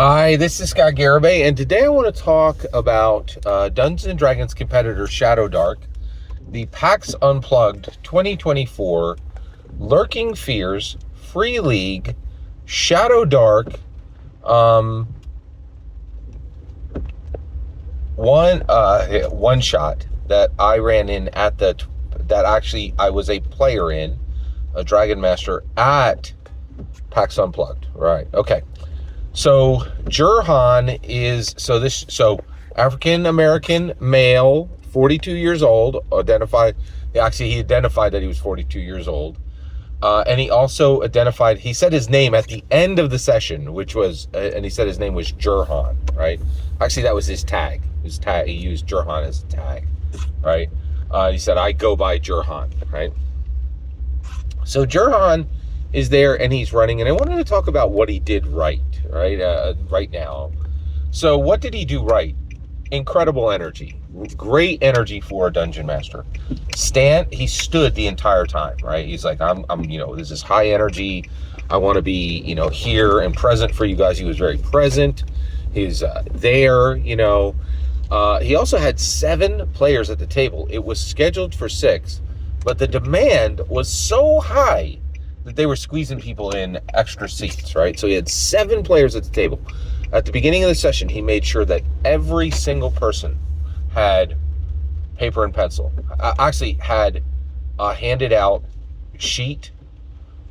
Hi, this is Scott Garibay, and today I want to talk about Dungeons & Dragons competitor Shadowdark, the PAX Unplugged 2024, Lurking Fears, Free League, Shadowdark, one shot that I ran in that actually I was a player in, a Dragon Master at PAX Unplugged. Right, okay. So Jurhan is African American male, 42 years old. He identified that he was 42 years old, and he also identified. He said his name at the end of the session, and he said his name was Jurhan. Right? Actually, that was his tag. He used Jurhan as a tag. Right? He said, "I go by Jurhan." Right? So Jurhan is there and he's running, and I wanted to talk about what he did right now. So what did he do right? Incredible energy, great energy for a dungeon master. He stood the entire time, right? He's like, I'm this is high energy. I want to be, here and present for you guys. He was very present. He's there, He also had 7 players at the table. It was scheduled for 6, but the demand was so high that they were squeezing people in extra seats, right? So he had 7 players at the table. At the beginning of the session, he made sure that every single person had paper and pencil. Actually had a handed out sheet,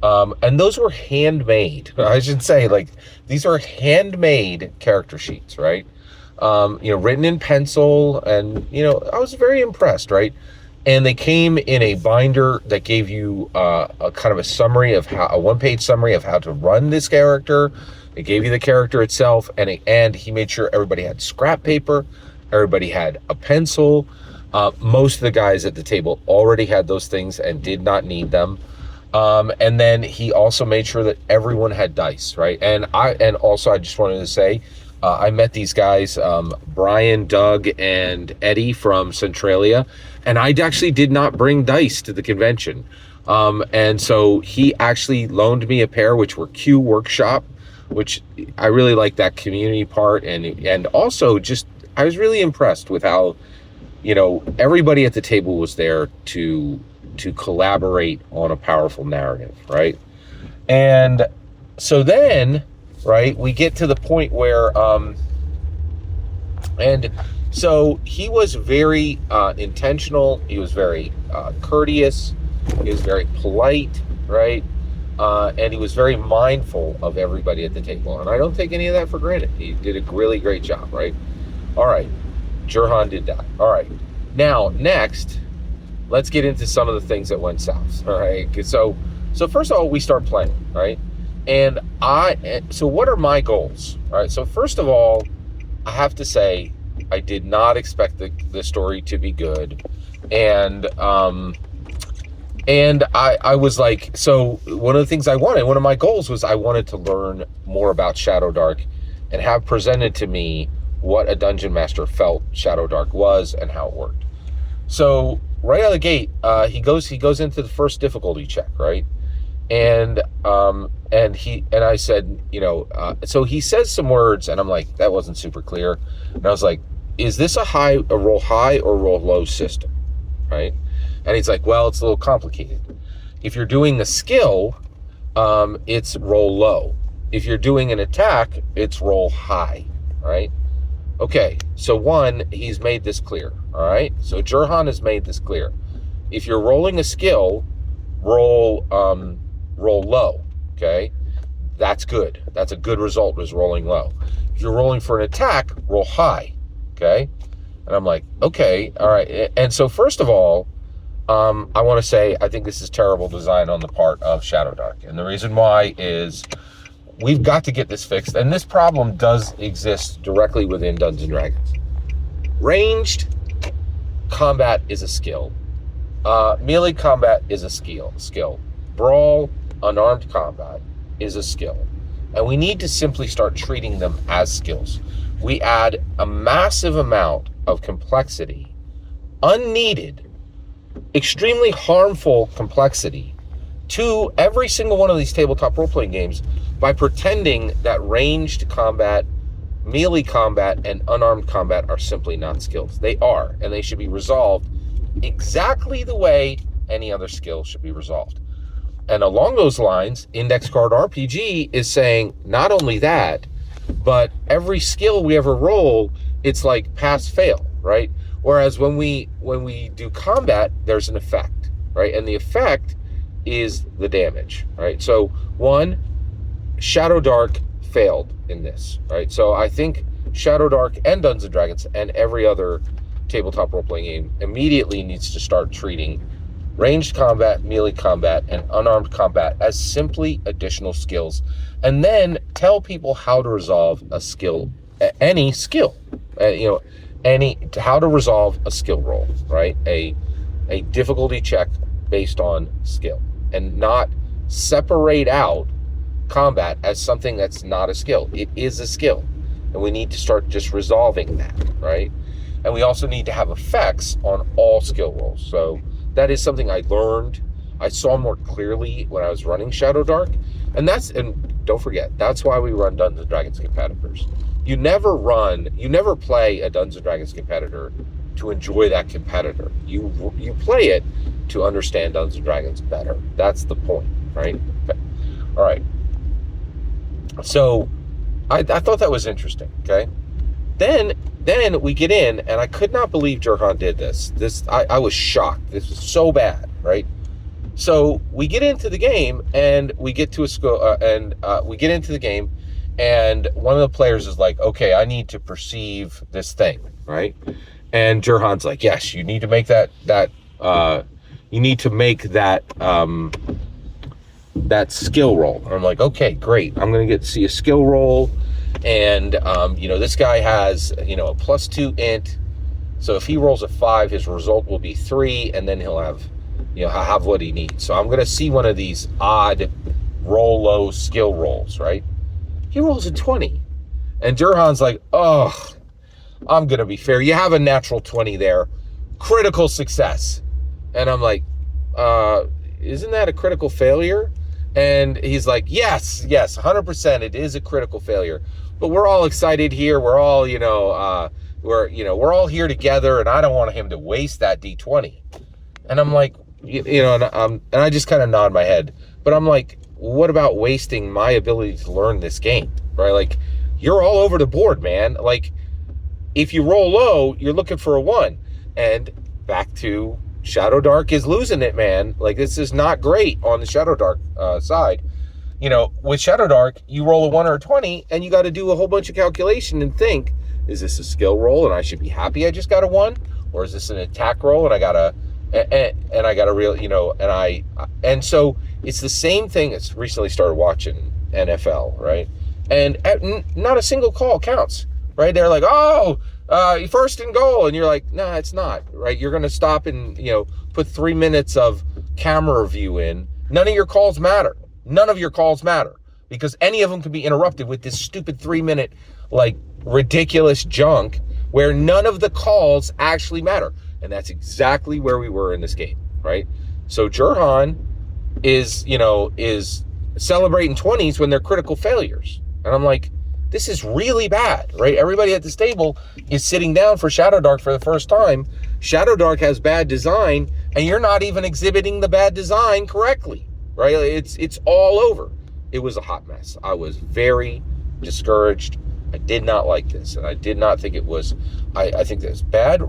and those were handmade. I should say, these are handmade character sheets, right? Written in pencil, and I was very impressed, right? And they came in a binder that gave you a kind of a summary of a one-page summary of how to run this character. It gave you the character itself, and he made sure everybody had scrap paper, everybody had a pencil. Most of the guys at the table already had those things and did not need them. And then he also made sure that everyone had dice, right? And also I just wanted to say, I met these guys, Brian, Doug, and Eddie from Centralia, and I actually did not bring dice to the convention. And so he actually loaned me a pair, which were Q Workshop, which I really like that community part. And also I was really impressed with how, everybody at the table was there to collaborate on a powerful narrative, right? And so then, right, we get to the point where, and so he was very intentional. He was very courteous. He was very polite, right? And he was very mindful of everybody at the table. And I don't take any of that for granted. He did a really great job, right? All right. Jurhan did that. All right. Now, next, let's get into some of the things that went south. All right. So first of all, we start playing, right? And so what are my goals? All right. So first of all, I have to say, I did not expect the story to be good. And I was like, so one of the things one of my goals was I wanted to learn more about Shadowdark and have presented to me what a dungeon master felt Shadowdark was and how it worked. So right out of the gate, he goes into the first difficulty check, right? And I said, so he says some words, and I'm like, that wasn't super clear. And I was like, is this a roll high or roll low system, right? And he's like, well, it's a little complicated. If you're doing a skill, it's roll low. If you're doing an attack, it's roll high, right? Okay, so he's made this clear, all right? So Jurhan has made this clear. If you're rolling a skill, roll low, okay? That's good. That's a good result, was rolling low. If you're rolling for an attack, roll high, okay? And I'm like, okay, all right. And so first of all, I want to say I think this is terrible design on the part of Shadowdark. And the reason why is we've got to get this fixed. And this problem does exist directly within Dungeons & Dragons. Ranged combat is a skill. Melee combat is a skill. Brawl, unarmed combat is a skill. And we need to simply start treating them as skills. We add a massive amount of complexity, unneeded, extremely harmful complexity to every single one of these tabletop role-playing games by pretending that ranged combat melee combat and unarmed combat are simply not skills. They are, and they should be resolved exactly the way any other skill should be resolved. And along those lines, Index Card RPG is saying not only that, but every skill we ever roll, it's like pass fail, right? Whereas when we do combat, there's an effect, right? And the effect is the damage, right? So one, Shadowdark failed in this, right? So I think Shadowdark and Dungeons & Dragons and every other tabletop role-playing game immediately needs to start treating ranged combat, melee combat, and unarmed combat as simply additional skills, and then tell people how to resolve a skill, any skill, how to resolve a skill roll, right? A difficulty check based on skill, and not separate out combat as something that's not a skill. It is a skill, and we need to start just resolving that, right? And we also need to have effects on all skill rolls. So that is something I learned. I saw more clearly when I was running Shadowdark. And don't forget, that's why we run Dungeons & Dragons competitors. You never play a Dungeons & Dragons competitor to enjoy that competitor. You play it to understand Dungeons & Dragons better. That's the point, right? Okay. All right. So I thought that was interesting, okay? Then we get in, and I could not believe Jurhan did this. I was shocked. This was so bad, right? So we get into the game, and we get to we get into the game, and one of the players is like, "Okay, I need to perceive this thing," right? And Jurhan's like, "Yes, you need to make that skill roll." And I'm like, "Okay, great. I'm gonna get to see a skill roll." And, this guy has, a +2 int. So if he rolls a 5, his result will be 3, and then he'll have what he needs. So I'm going to see one of these odd roll low skill rolls, right? He rolls a 20. And Jurhan's like, "Oh, I'm going to be fair. You have a natural 20 there. Critical success." And I'm like, isn't that a critical failure? And he's like, yes, 100%. It is a critical failure. But we're all excited here. We're all, we're all here together, and I don't want him to waste that D20. And I'm like, and I just kind of nod my head. But I'm like, what about wasting my ability to learn this game, right? Like, you're all over the board, man. Like, if you roll low, you're looking for a 1. And back to Shadowdark is losing it, man. Like, this is not great on the Shadowdark side. With Shadowdark, you roll a 1 or a 20, and you got to do a whole bunch of calculation and think, is this a skill roll and I should be happy I just got a 1? Or is this an attack roll and I got a real, and so it's the same thing. It's recently started watching NFL, right? And not a single call counts, right? They're like, "Oh, first and goal," and you're like, "No, it's not," right? You're going to stop and put 3 minutes of camera view in. None of your calls matter. None of your calls matter, because any of them can be interrupted with this stupid 3-minute ridiculous junk where none of the calls actually matter. And that's exactly where we were in this game, right? So Jurhan is celebrating 20s when they're critical failures, and I'm like, this is really bad, right? Everybody at this table is sitting down for Shadowdark for the first time. Shadowdark has bad design, and you're not even exhibiting the bad design correctly, right? It's all over. It was a hot mess. I was very discouraged. I did not like this, and I did not think it was. I think there's bad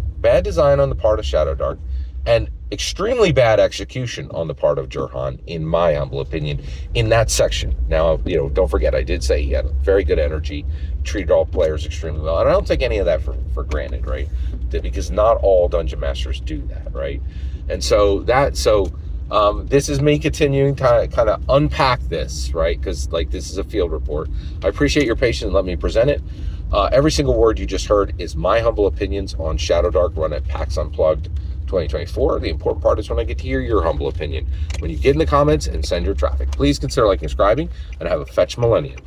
design on the part of Shadowdark, and extremely bad execution on the part of Jurhan, in my humble opinion, in that section. Now, don't forget, I did say he had very good energy, treated all players extremely well, and I don't take any of that for granted, right? Because not all Dungeon Masters do that, right? And so this is me continuing to kind of unpack this, right? Because this is a field report. I appreciate your patience and let me present it. Every single word you just heard is my humble opinions on Shadowdark run at PAX Unplugged 2024. The important part is when I get to hear your humble opinion. When you get in the comments and send your traffic, please consider liking and subscribing, and have a fetch millennium.